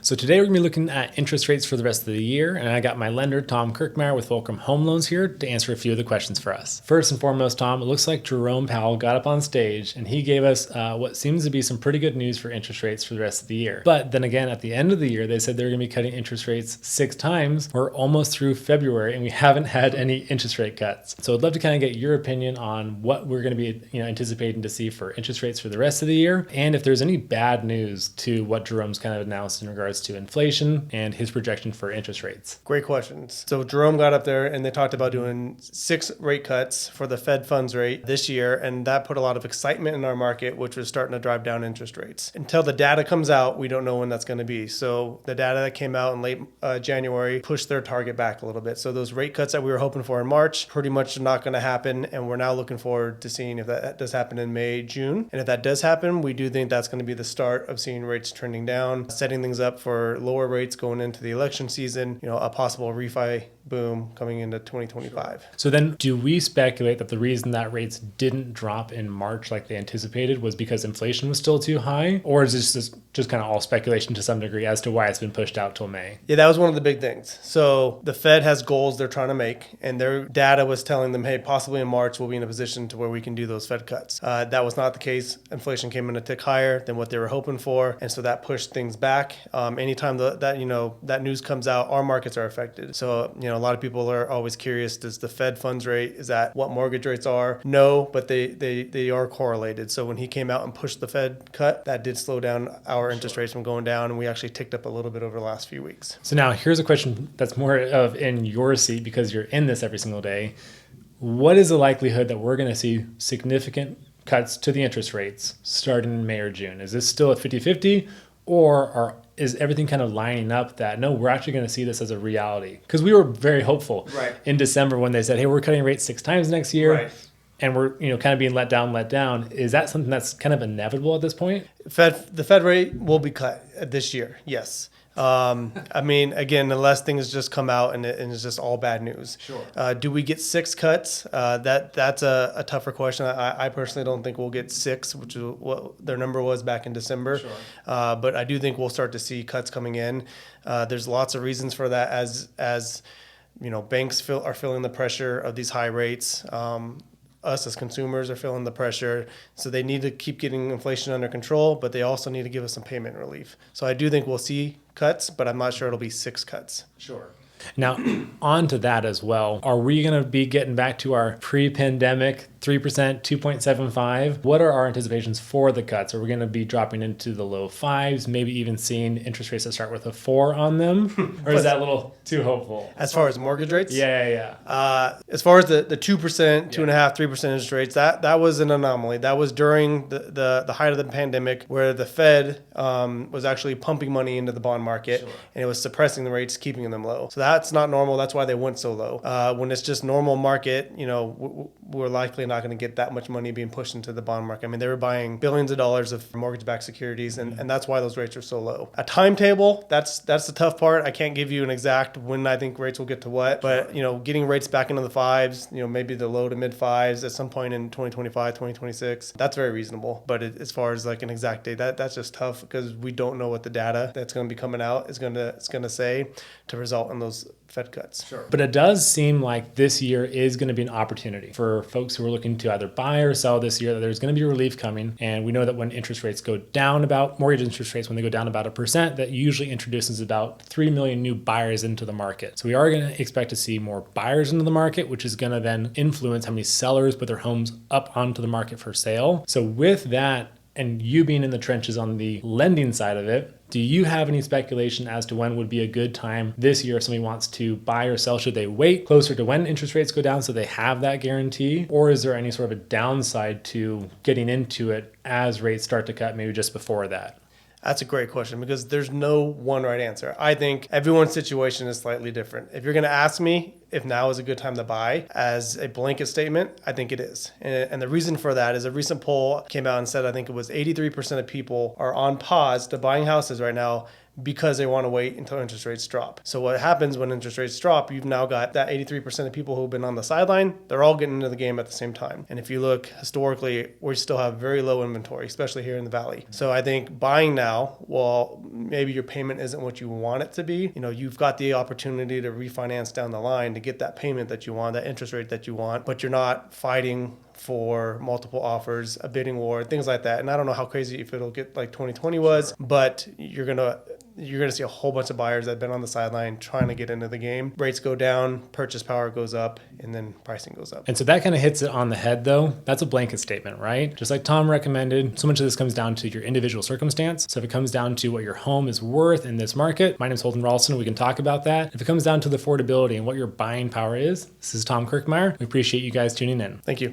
So today we're going to be looking at interest rates for the rest of the year, and I got my lender, Tom Kirkmeyer with Fulcrum Home Loans here to answer a few of the questions for us. First and foremost, Tom, it looks like Jerome Powell got up on stage and he gave us what seems to be some pretty good news for interest rates for the rest of the year. But then again, at the end of the year, they said they're going to be cutting interest rates 6 times. We're almost through February and we haven't had any interest rate cuts. So I'd love to kind of get your opinion on what we're going to be anticipating to see for interest rates for the rest of the year, and if there's any bad news to what Jerome's kind of announced in regards to inflation and his projection for interest rates. Great questions. So Jerome got up there and they talked about doing 6 rate cuts for the Fed funds rate this year, and that put a lot of excitement in our market, which was starting to drive down interest rates. Until the data comes out, we don't know when that's going to be. So the data that came out in late January pushed their target back a little bit. So those rate cuts that we were hoping for in March, pretty much not going to happen, and we're now looking forward to seeing if that does happen in May, June. And if that does happen, we do think that's going to be the start of seeing rates trending down, setting things up for lower rates going into the election season, a possible refi boom coming into 2025. So then do we speculate that the reason that rates didn't drop in March like they anticipated was because inflation was still too high? Or is this just kind of all speculation to some degree as to why it's been pushed out till May? Yeah, that was one of the big things. So the Fed has goals they're trying to make, and their data was telling them, hey, possibly in March we'll be in a position to where we can do those Fed cuts. That was not the case. Inflation came in a tick higher than what they were hoping for, and so that pushed things back. Anytime that news comes out, our markets are affected. So a lot of people are always curious, does the Fed funds rate, is that what mortgage rates are? No, but they are correlated. So when he came out and pushed the Fed cut, that did slow down our interest rates from going down, and we actually ticked up a little bit over the last few weeks. So now here's a question that's more of in your seat because you're in this every single day. What is the likelihood that we're going to see significant cuts to the interest rates starting in May or June? Is this still at 50-50, or is everything kind of lining up that, no, we're actually going to see this as a reality? Because we were very hopeful in December when they said, hey, we're cutting rates 6 times next year. Right. And we're kind of being let down. Is that something that's kind of inevitable at this point? The Fed rate will be cut this year, yes. Again, unless things just come out and it's just all bad news. Sure. Do we get 6 cuts? That's a tougher question. I personally don't think we'll get 6, which is what their number was back in December. Sure. But I do think we'll start to see cuts coming in. There's lots of reasons for that as banks are feeling the pressure of these high rates. Us as consumers are feeling the pressure. So they need to keep getting inflation under control, but they also need to give us some payment relief. So I do think we'll see cuts, but I'm not sure it'll be 6 cuts. Sure. Now, on to that as well. Are we going to be getting back to our pre-pandemic 3%, 2.75? What are our anticipations for the cuts? Are we going to be dropping into the low 5s, maybe even seeing interest rates that start with a 4 on them? Or is that a little too hopeful? As far as mortgage rates? Yeah. As far as the 2%, 2.5%, 3% interest rates, that was an anomaly. That was during the height of the pandemic where the Fed was actually pumping money into the bond market. Sure. And it was suppressing the rates, keeping them low. So that's not normal. That's why they went so low. When it's just normal market, we're likely not going to get that much money being pushed into the bond market. I mean, they were buying billions of dollars of mortgage-backed securities, and that's why those rates are so low. A timetable, that's the tough part. I can't give you an exact when I think rates will get to what, but getting rates back into the 5s, maybe the low to mid 5s at some point in 2025, 2026, that's very reasonable. But as far as like an exact date, that's just tough because we don't know what the data that's going to be coming out is going to say to result in those Fed cuts. Sure. But it does seem like this year is going to be an opportunity for folks who are looking to either buy or sell this year, that there's going to be relief coming. And we know that when interest rates go down mortgage interest rates, when they go down about 1%, that usually introduces about 3 million new buyers into the market. So we are going to expect to see more buyers into the market, which is going to then influence how many sellers put their homes up onto the market for sale. So with that, and you being in the trenches on the lending side of it, do you have any speculation as to when would be a good time this year if somebody wants to buy or sell? Should they wait closer to when interest rates go down so they have that guarantee? Or is there any sort of a downside to getting into it as rates start to cut, maybe just before that? That's a great question because there's no one right answer. I think everyone's situation is slightly different. If you're going to ask me if now is a good time to buy as a blanket statement, I think it is. And the reason for that is a recent poll came out and said, I think it was 83% of people are on pause to buying houses right now because they want to wait until interest rates drop. So what happens when interest rates drop, you've now got that 83% of people who've been on the sideline, they're all getting into the game at the same time. And if you look historically, we still have very low inventory, especially here in the Valley. So I think buying now, while maybe your payment isn't what you want it to be, you've got the opportunity to refinance down the line to get that payment that you want, that interest rate that you want, but you're not fighting for multiple offers, a bidding war, things like that. And I don't know how crazy if it'll get like 2020 was, but you're gonna see a whole bunch of buyers that have been on the sideline trying to get into the game. Rates go down, purchase power goes up, and then pricing goes up. And so that kind of hits it on the head, though. That's a blanket statement, right? Just like Tom recommended, so much of this comes down to your individual circumstance. So if it comes down to what your home is worth in this market, my name is Holden Raulston. We can talk about that. If it comes down to the affordability and what your buying power is, this is Tom Kirkmeyer. We appreciate you guys tuning in. Thank you.